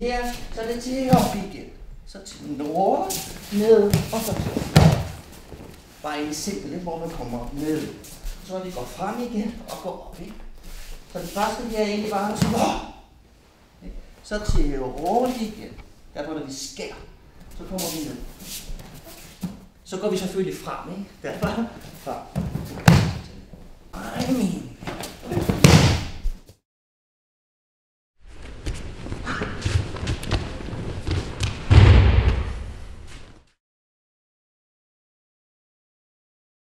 Her, så er det til op igen. Så til nord, ned og så til. Bare en simpel, hvor man kommer ned. Så når vi går frem igen og går op, ikke? Så det første her er egentlig bare så, så til rundt igen. Der hvor vi skærer. Så kommer vi ned. Så går vi selvfølgelig frem, ikke? Derfor frem. Ej, min